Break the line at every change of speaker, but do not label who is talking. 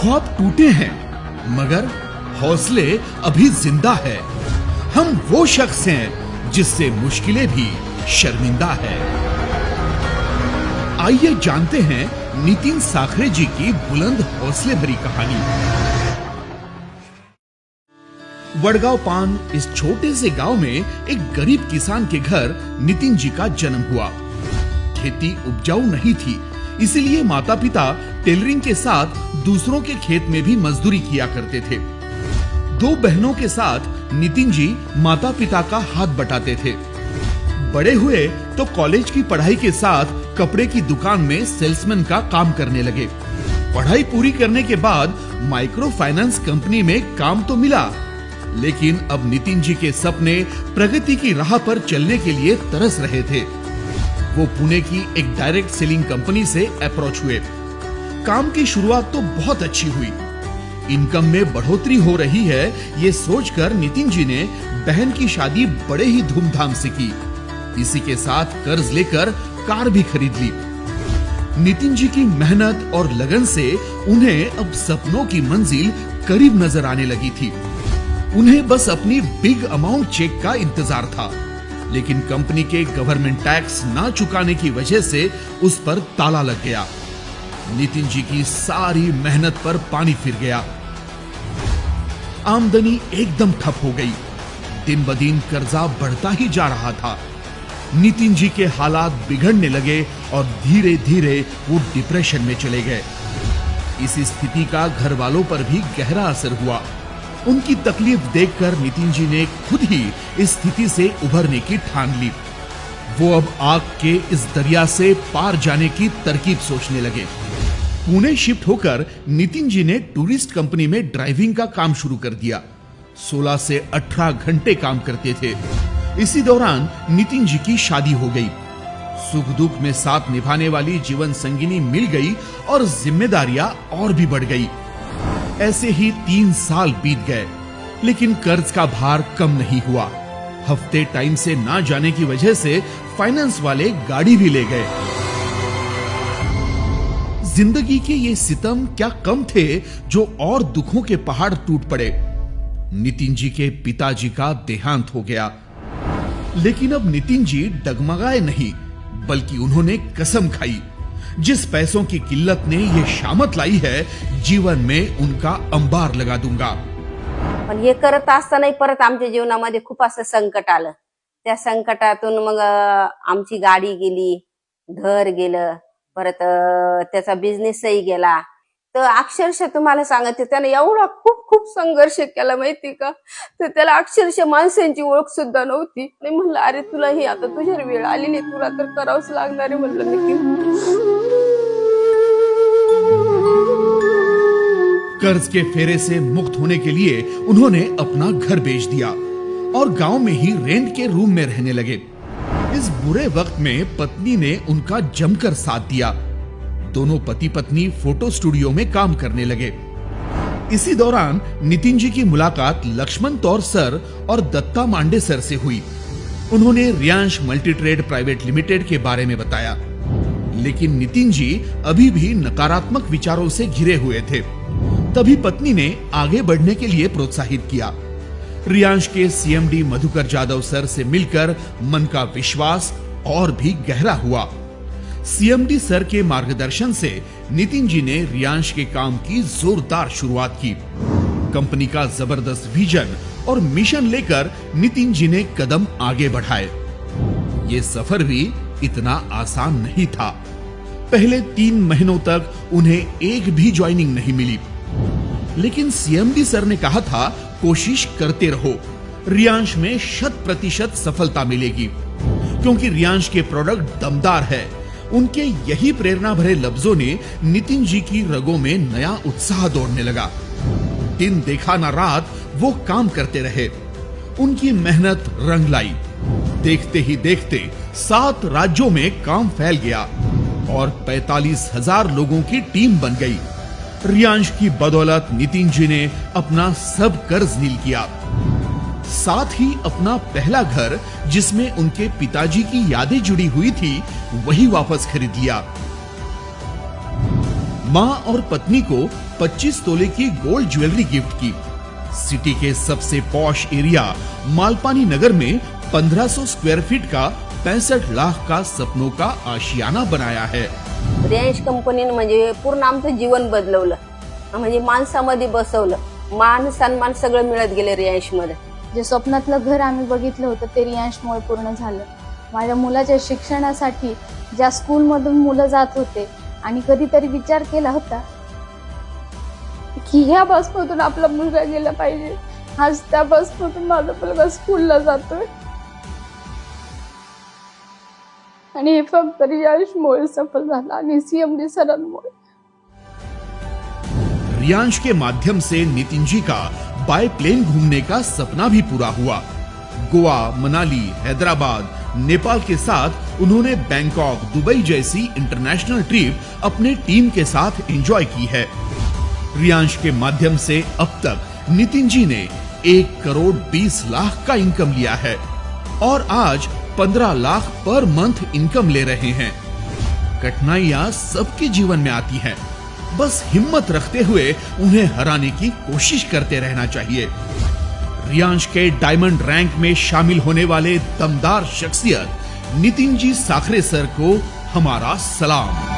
ख्वाब टूटे हैं मगर हौसले अभी जिंदा है। हम वो शख्स हैं जिससे मुश्किलें भी शर्मिंदा है। आइए जानते हैं नितिन साखरे जी की बुलंद हौसले भरी कहानी। वडगांव पान इस छोटे से गांव में एक गरीब किसान के घर नितिन जी का जन्म हुआ। खेती उपजाऊ नहीं थी, इसलिए माता पिता टेलरिंग के साथ दूसरों के खेत में भी मजदूरी किया करते थे। 2 बहनों के साथ नितिन जी माता पिता का हाथ बटाते थे। बड़े हुए तो कॉलेज की पढ़ाई के साथ कपड़े की दुकान में सेल्समैन का काम करने लगे। पढ़ाई पूरी करने के बाद माइक्रो फाइनेंस कंपनी में काम तो मिला, लेकिन अब नितिन जी के सपने प्रगति की राह पर चलने के लिए तरस रहे थे। वो पुणे की एक डायरेक्ट सेलिंग कंपनी से अप्रोच हुए। काम की शुरुआत तो बहुत अच्छी हुई। इनकम में बढ़ोतरी हो रही है, ये सोचकर नितिन जी ने बहन की शादी बड़े ही धूमधाम से की। इसी के साथ कर्ज लेकर कार भी खरीद ली। नितिन जी की मेहनत और लगन से उन्हें अब सपनों की मंजिल करीब नजर आने लगी थी। उन्हें बस अपनी बिग अमाउंट चेक का इंतजार था, लेकिन कंपनी के गवर्नमेंट टैक्स ना चुकाने की वजह से उस पर ताला लग गया। नितिन जी की सारी मेहनत पर पानी फिर गया। आमदनी एकदम ठप हो गई। दिन ब दिन कर्जा बढ़ता ही जा रहा था। नितिन जी के हालात बिगड़ने लगे और धीरे धीरे वो डिप्रेशन में चले गए। इस स्थिति का घर वालों पर भी गहरा असर हुआ। उनकी तकलीफ देखकर नितिन जी ने खुद ही इस स्थिति से उभरने की ठान ली। वो अब आग के इस दरिया से पार जाने की तरकीब सोचने लगे। पुणे शिफ्ट होकर नितिन जी ने टूरिस्ट कंपनी में ड्राइविंग का काम शुरू कर दिया। 16 से 18 घंटे काम करते थे। इसी दौरान नितिन जी की शादी हो गई। सुख दुख में साथ निभाने वाली जीवन संगिनी मिल गई और जिम्मेदारियां और भी बढ़ गई। ऐसे ही 3 साल बीत गए, लेकिन कर्ज का भार कम नहीं हुआ। हफ्ते टाइम से ना जाने की वजह से फाइनेंस वाले गाड़ी भी ले गए। जिंदगी के ये सितम क्या कम थे जो और दुखों के पहाड़ टूट पड़े। नितिन जी के पिताजी का देहांत हो गया, लेकिन अब नितिन जी डगमगाए नहीं, बल्कि उन्होंने कसम खाई, जिस पैसों की किल्लत ने ये शामत लाई है, जीवन में उनका अंबार लगा दूंगा।
पण हे करत असतानाही परत आमच्या जीवनामध्ये खूप असं संकट आलं। त्या संकटातून मग आमची गाडी गेली, घर गेलं, परत त्याचा बिझनेसही गेला। तर अक्षरशः तुम्हाला सांगते त्याने एवढा खूप खूप संघर्ष केला माहिती का। तर त्याला अक्षरशः माणसांची ओळख सुद्धा नव्हती। मी म्हणलं अरे तुला ही आता तुझ्यावर वेळ आलेली, तुला तर करावंच लागणार आहे म्हणलं नितीन।
कर्ज के फेरे से मुक्त होने के लिए उन्होंने अपना घर बेच दिया और गांव में ही रेंट के रूम में रहने लगे। इस बुरे वक्त में पत्नी ने उनका जमकर साथ दिया। दोनों पति पत्नी फोटो स्टूडियो में काम करने लगे। इसी दौरान नितिन जी की मुलाकात लक्ष्मण तौर सर और दत्ता मांडे सर से हुई। उन्होंने Riyansh multi trade private limited के बारे में बताया, लेकिन नितिन जी अभी भी नकारात्मक विचारों से घिरे हुए थे। तभी पत्नी ने आगे बढ़ने के लिए प्रोत्साहित किया। रियांश के सीएमडी मधुकर जादव सर से मिलकर मन का विश्वास और भी गहरा हुआ। सीएमडी सर के मार्गदर्शन से नितिन जी ने रियांश के काम की जोरदार शुरुआत की। कंपनी का जबरदस्त विजन और मिशन लेकर नितिन जी ने कदम आगे बढ़ाए। ये सफर भी इतना आसान नहीं था। पहले 3 महीनों तक उन्हें एक भी ज्वाइनिंग नहीं मिली, लेकिन सीएमडी सर ने कहा था कोशिश करते रहो, रियांश में 100% सफलता मिलेगी, क्योंकि रियांश के प्रोडक्ट दमदार है। उनके यही प्रेरणा भरे लफ्जों ने नितिन जी की रगों में नया उत्साह दौड़ने लगा। दिन देखा ना रात वो काम करते रहे। उनकी मेहनत रंग लाई। देखते ही देखते 7 राज्यों में काम फैल गया और 45,000 लोगों की टीम बन गई। रियांश की बदौलत नितिन जी ने अपना सब कर्ज नील किया, साथ ही अपना पहला घर जिसमें उनके पिताजी की यादें जुड़ी हुई थी वही वापस खरीद लिया। माँ और पत्नी को 25 तोले की गोल्ड ज्वेलरी गिफ्ट की। सिटी के सबसे पॉश एरिया मालपानी नगर में 1500 स्क्वेअर फीट का 65 लाख का सपनों का आशियाना बनाया है।
रिलायन्स कंपनीनं म्हणजे पूर्ण आमचं जीवन बदलवलं, म्हणजे माणसामध्ये बसवलं, मान सन्मान सगळं मिळत गेले रिलायन्स मध्ये।
जे स्वप्नातलं घर आम्ही बघितलं होतं ते रिलायन्समुळे पूर्ण झालं। माझ्या मुलाच्या शिक्षणासाठी ज्या स्कूलमधून मुलं जात होते आणि कधीतरी विचार केला होता की ह्या बसमधून आपला मुलगा गेला पाहिजे, आज त्या बसमधून माझा मुलगा स्कूलला जातोय आणि हे फक्त रिलायन्समुळे सफल झालं आणि सीएमडी सरांमुळे।
रियांश के माध्यम से नितिन जी का बाय प्लेन घूमने का सपना भी पूरा हुआ। गोवा, मनाली, हैदराबाद, नेपाल के साथ उन्होंने बैंकॉक, दुबई जैसी इंटरनेशनल ट्रिप अपने टीम के साथ एंजॉय की है। रियांश के माध्यम से अब तक नितिन जी ने 1 करोड़ 20 लाख का इनकम लिया है और आज 15 लाख पर मंथ इनकम ले रहे हैं। कठिनाइयां सबके जीवन में आती हैं, बस हिम्मत रखते हुए उन्हें हराने की कोशिश करते रहना चाहिए। रियांश के डायमंड रैंक में शामिल होने वाले दमदार शख्सियत नितिन जी साखरे सर को हमारा सलाम।